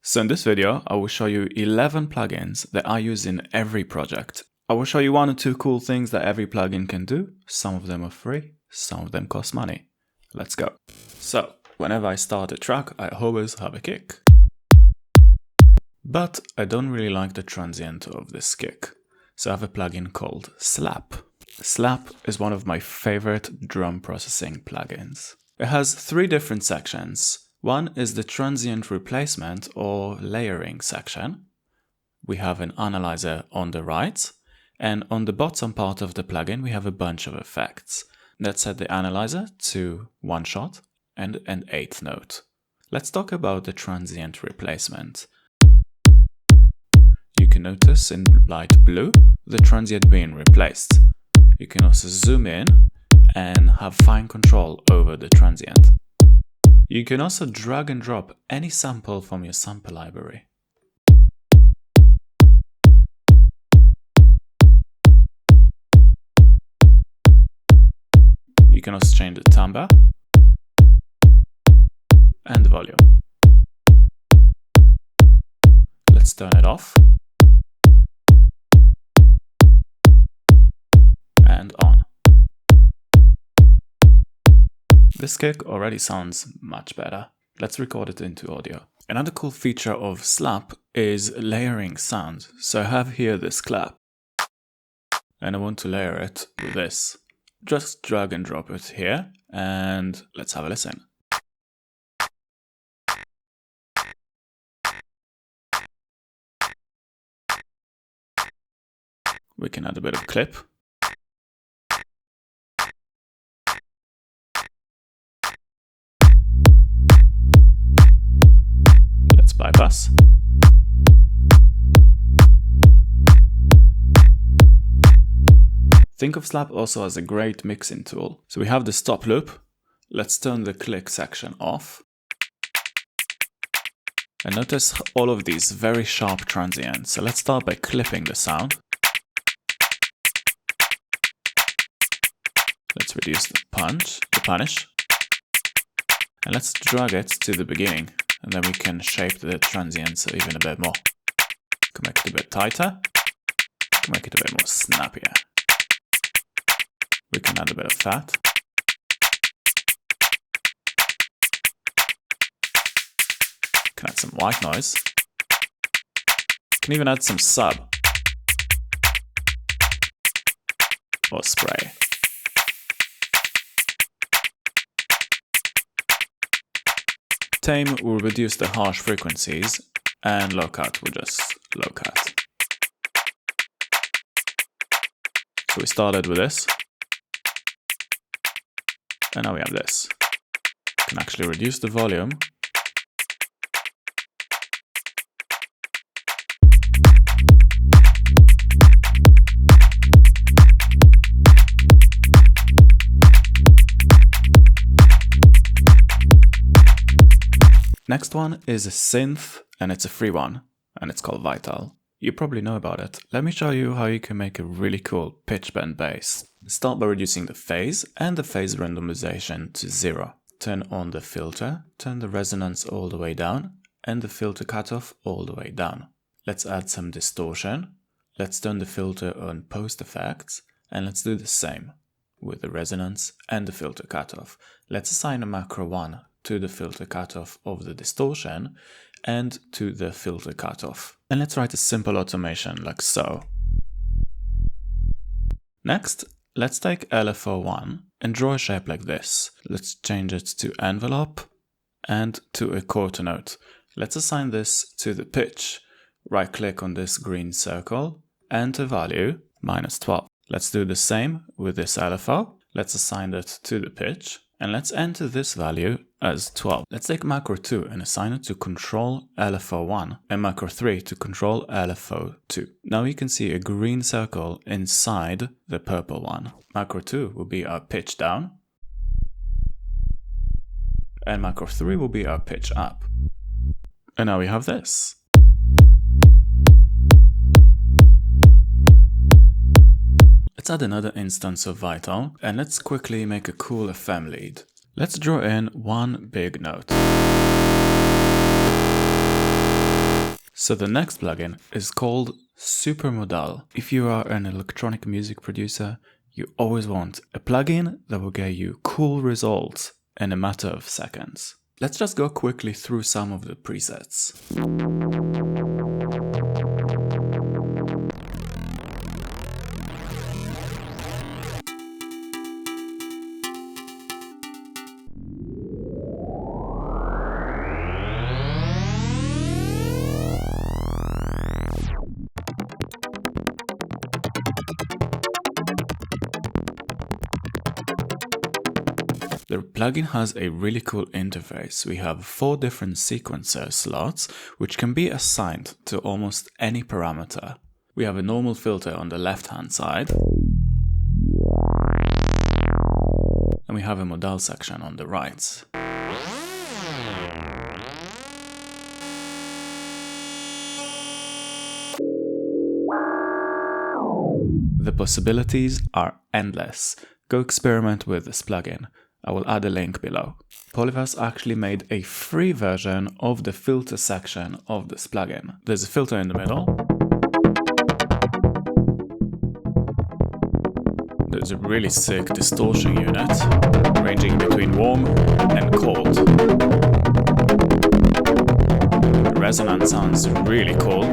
So in this video, I will show you 11 plugins that I use in every project. I will show you 1 or 2 cool things that every plugin can do. Some of them are free, some of them cost money. Let's go. So, whenever I start a track, I always have a kick. But I don't really like the transient of this kick. So I have a plugin called Slap. Slap is one of my favorite drum processing plugins. It has 3 different sections. One is the transient replacement or layering section. We have an analyzer on the right, and on the bottom part of the plugin we have a bunch of effects. Let's set the analyzer to 1 shot and an 8th note. Let's talk about the transient replacement. You can notice in light blue the transient being replaced. You can also zoom in and have fine control over the transient. You can also drag and drop any sample from your sample library. You can also change the timbre and the volume. Let's turn it off and on. This kick already sounds much better. Let's record it into audio. Another cool feature of Slap is layering sound. So I have here this clap and I want to layer it with this. Just drag and drop it here and let's have a listen. We can add a bit of clip. Let's bypass. Think of Slap also as a great mixing tool. So we have the stop loop. Let's turn the click section off. And notice all of these very sharp transients. So let's start by clipping the sound. Let's reduce the punish. And let's drag it to the beginning. And then we can shape the transients even a bit more. Can make it a bit tighter. Can make it a bit more snappier. We can add a bit of fat. Can add some white noise. Can even add some sub. Or spray. Tame will reduce the harsh frequencies, and low cut will just low cut. So we started with this, and now we have this. Can actually reduce the volume. Next one is a synth, and it's a free one, and it's called Vital. You probably know about it. Let me show you how you can make a really cool pitch bend bass. Start by reducing the phase and the phase randomization to 0. Turn on the filter, turn the resonance all the way down, and the filter cutoff all the way down. Let's add some distortion. Let's turn the filter on post effects, and let's do the same with the resonance and the filter cutoff. Let's assign a macro 1 to the filter cutoff of the distortion and to the filter cutoff. And let's write a simple automation like so. Next, let's take LFO1 and draw a shape like this. Let's change it to envelope and to a quarter note. Let's assign this to the pitch. Right click on this green circle, enter value -12. Let's do the same with this LFO. Let's assign it to the pitch. And let's enter this value as 12. Let's take macro 2 and assign it to control LFO1 and macro 3 to control LFO2. Now you can see a green circle inside the purple one. Macro 2 will be our pitch down and macro 3 will be our pitch up. And now we have this. Let's add another instance of Vital, and let's quickly make a cool FM lead. Let's draw in one big note. So the next plugin is called Supermodal. If you are an electronic music producer, you always want a plugin that will get you cool results in a matter of seconds. Let's just go quickly through some of the presets. The plugin has a really cool interface. We have 4 different sequencer slots, which can be assigned to almost any parameter. We have a normal filter on the left-hand side, and we have a modal section on the right. The possibilities are endless. Go experiment with this plugin. I will add a link below. Polyverse actually made a free version of the filter section of this plugin. There's a filter in the middle. There's a really sick distortion unit, ranging between warm and cold. The resonance sounds really cool.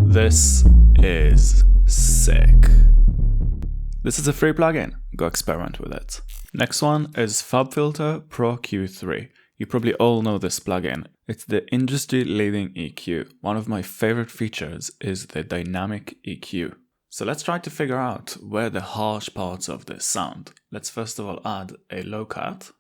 This is sick. This is a free plugin. Go experiment with it. Next one is FabFilter Pro Q3. You probably all know this plugin. It's the industry-leading EQ. One of my favorite features is the dynamic EQ. So let's try to figure out where the harsh parts of this sound. Let's first of all add a low cut.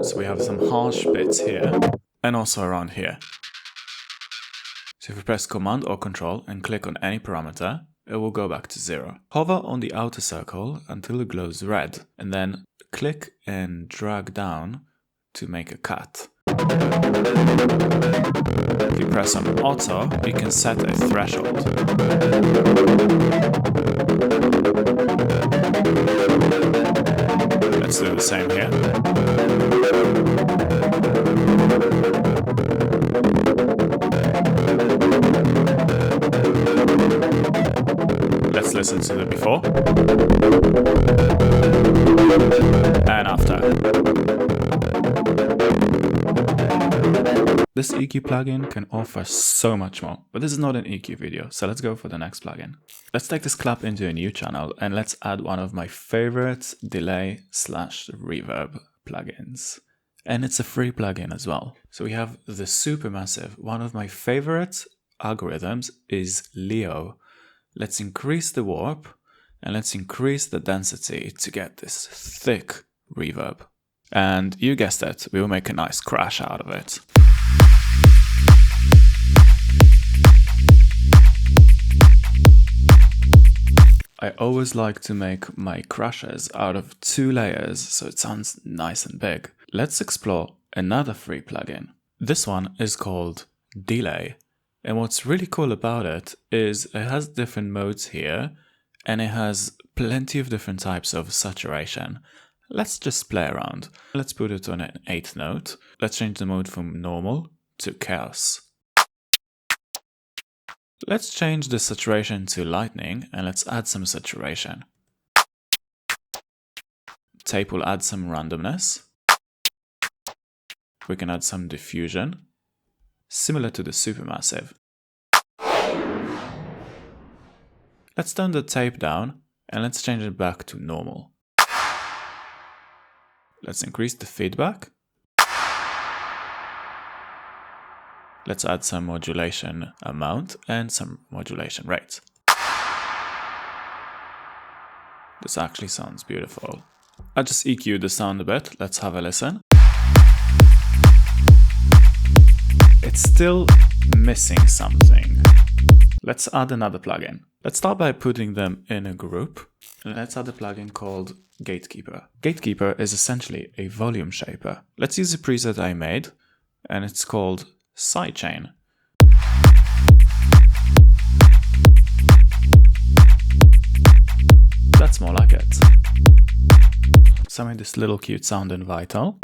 So we have some harsh bits here, and also around here. So if we press Command or Control and click on any parameter, it will go back to 0. Hover on the outer circle until it glows red, and then click and drag down to make a cut. If you press on Auto, you can set a threshold. Let's do the same here. Let's listen to the before and after. This EQ plugin can offer so much more, but this is not an EQ video, so let's go for the next plugin. Let's take this clap into a new channel and let's add one of my favorite delay/reverb plugins. And it's a free plugin as well. So we have the Supermassive. One of my favorite algorithms is Leo. Let's increase the warp and let's increase the density to get this thick reverb. And you guessed it, we will make a nice crash out of it. I always like to make my crashes out of 2 layers so it sounds nice and big. Let's explore another free plugin. This one is called Delay. And what's really cool about it is it has different modes here and it has plenty of different types of saturation. Let's just play around. Let's put it on an 8th note. Let's change the mode from normal to chaos. Let's change the saturation to lightning and let's add some saturation. Tape will add some randomness. We can add some diffusion, similar to the Supermassive. Let's turn the tape down and let's change it back to normal. Let's increase the feedback. Let's add some modulation amount and some modulation rate. This actually sounds beautiful. I just EQ'd the sound a bit. Let's have a listen. It's still missing something. Let's add another plugin. Let's start by putting them in a group. Let's add a plugin called Gatekeeper. Gatekeeper is essentially a volume shaper. Let's use a preset I made, and it's called Sidechain. That's more like it. So I made this little cute sound in Vital.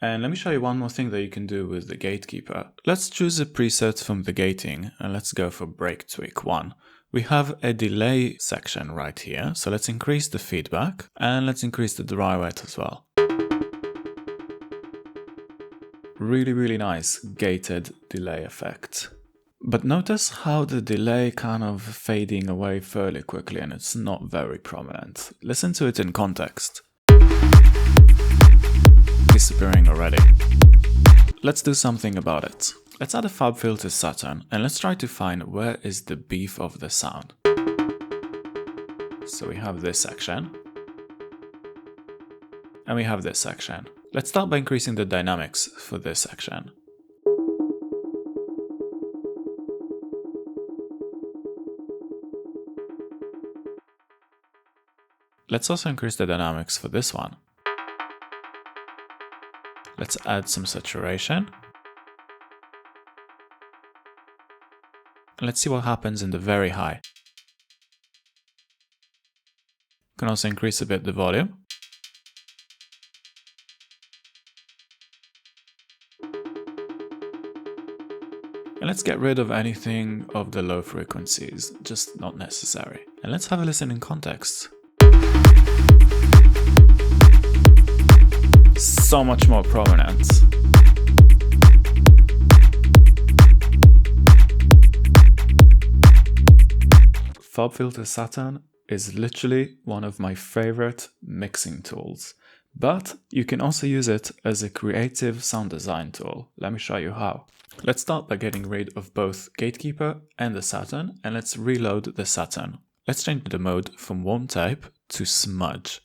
And let me show you one more thing that you can do with the Gatekeeper. Let's choose a preset from the gating and let's go for Break Tweak 1. We have a delay section right here, so let's increase the feedback and let's increase the dry wet as well. Really nice gated delay effect. But notice how the delay kind of fading away fairly quickly and it's not very prominent. Listen to it in context. Disappearing already. Let's do something about it. Let's add a fab filter Saturn and let's try to find where is the beef of the sound. So we have this section and we have this section. Let's start by increasing the dynamics for this section. Let's also increase the dynamics for this one. Let's add some saturation. Let's see what happens in the very high. You can also increase a bit the volume. And let's get rid of anything of the low frequencies, just not necessary. And let's have a listen in context. So much more prominent. Fab Filter Saturn is literally one of my favorite mixing tools, but you can also use it as a creative sound design tool. Let me show you how. Let's start by getting rid of both Gatekeeper and the Saturn, and let's reload the Saturn. Let's change the mode from warm tape to smudge.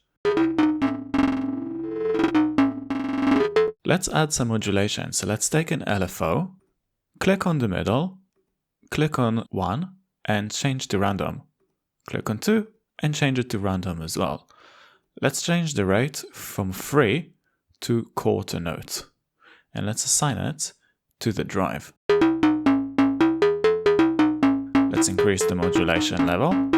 Let's add some modulation, so let's take an LFO, click on the middle, click on 1 and change to random. Click on 2 and change it to random as well. Let's change the rate from 3 to quarter note and let's assign it to the drive. Let's increase the modulation level.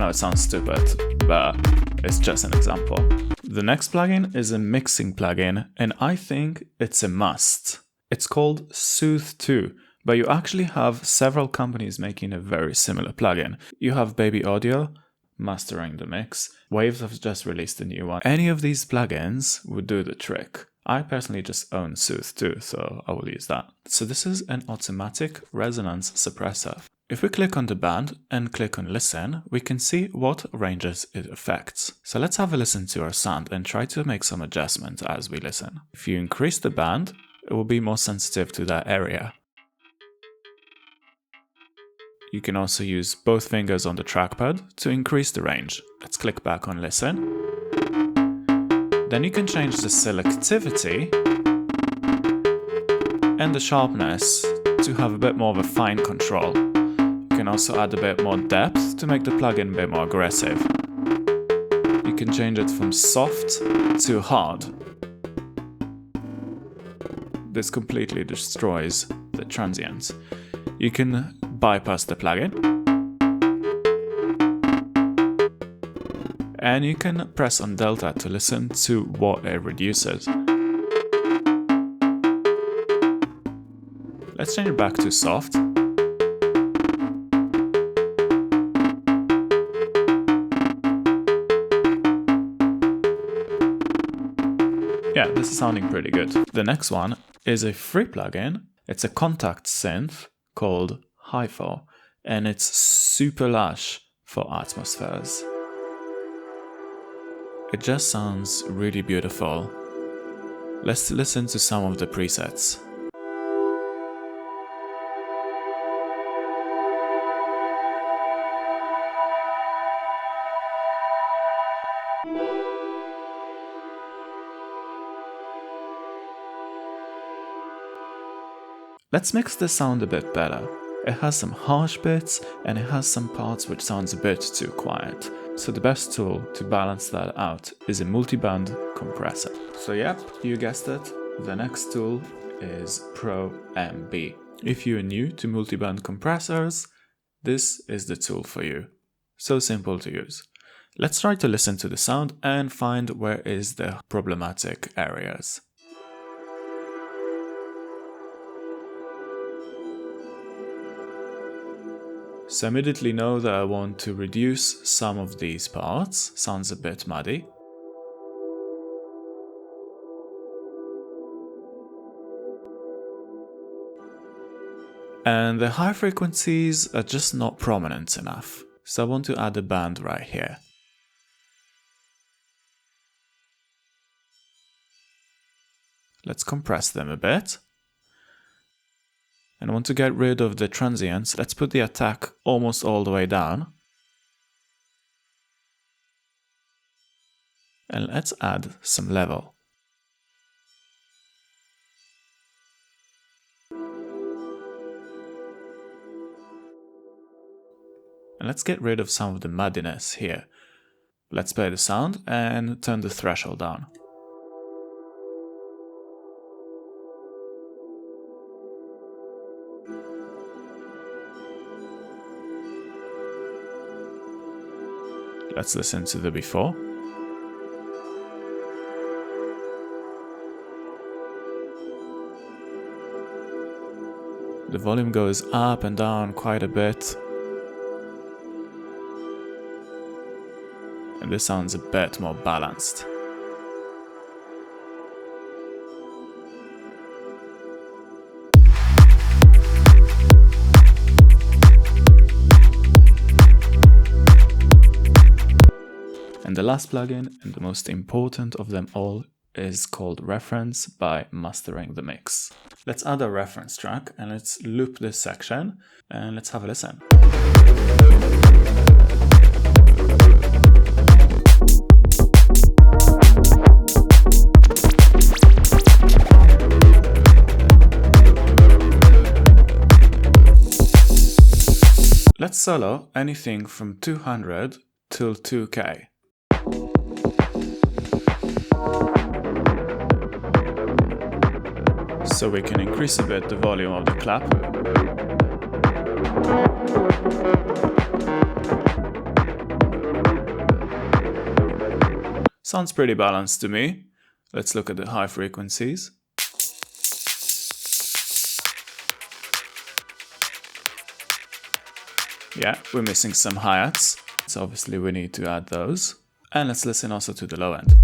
It sounds stupid, but it's just an example. The next plugin is a mixing plugin, and I think it's a must. It's called Soothe 2, but you actually have several companies making a very similar plugin. You have Baby Audio, mastering the mix. Waves have just released a new one. Any of these plugins would do the trick. I personally just own Soothe 2, so I will use that. So this is an automatic resonance suppressor. If we click on the band and click on listen, we can see what ranges it affects. So let's have a listen to our sound and try to make some adjustments as we listen. If you increase the band, it will be more sensitive to that area. You can also use both fingers on the trackpad to increase the range. Let's click back on listen. Then you can change the selectivity and the sharpness to have a bit more of a fine control. You can also add a bit more depth to make the plugin a bit more aggressive. You can change it from soft to hard. This completely destroys the transients. You can bypass the plugin. And you can press on delta to listen to what it reduces. Let's change it back to soft. Yeah, this is sounding pretty good. The next one is a free plugin. It's a contact synth called HiFo, and it's super lush for atmospheres. It just sounds really beautiful. Let's listen to some of the presets. Let's mix the sound a bit better. It has some harsh bits and it has some parts which sounds a bit too quiet. So the best tool to balance that out is a multi-band compressor. So yep, you guessed it, the next tool is Pro MB. If you're new to multi-band compressors, this is the tool for you. So simple to use. Let's try to listen to the sound and find where is the problematic areas. So I immediately know that I want to reduce some of these parts. Sounds a bit muddy. And the high frequencies are just not prominent enough. So I want to add a band right here. Let's compress them a bit. And I want to get rid of the transients. Let's put the attack almost all the way down. And let's add some level. And let's get rid of some of the muddiness here. Let's play the sound and turn the threshold down. Let's listen to the before. The volume goes up and down quite a bit. And this sounds a bit more balanced. And the last plugin, and the most important of them all, is called Reference by Mastering the Mix. Let's add a reference track and let's loop this section and let's have a listen. Let's solo anything from 200 till 2K. So we can increase a bit the volume of the clap. Sounds pretty balanced to me. Let's look at the high frequencies. Yeah, we're missing some hi-hats, so obviously we need to add those. And let's listen also to the low end.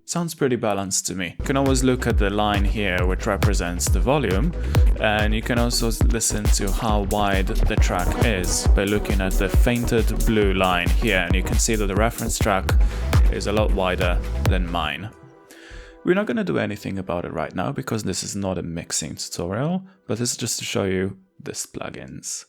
Sounds pretty balanced to me. You can always look at the line here which represents the volume, and you can also listen to how wide the track is by looking at the fainted blue line here, and you can see that the reference track is a lot wider than mine. We're not going to do anything about it right now because this is not a mixing tutorial, but this is just to show you these plugins.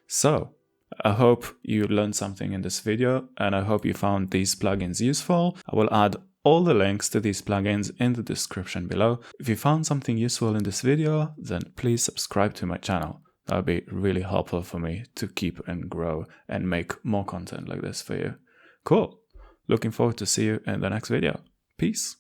So, I hope you learned something in this video, and I hope you found these plugins useful. I will add all the links to these plugins in the description below. If you found something useful in this video, then please subscribe to my channel. That would be really helpful for me to keep and grow and make more content like this for you. Cool. Looking forward to see you in the next video. Peace.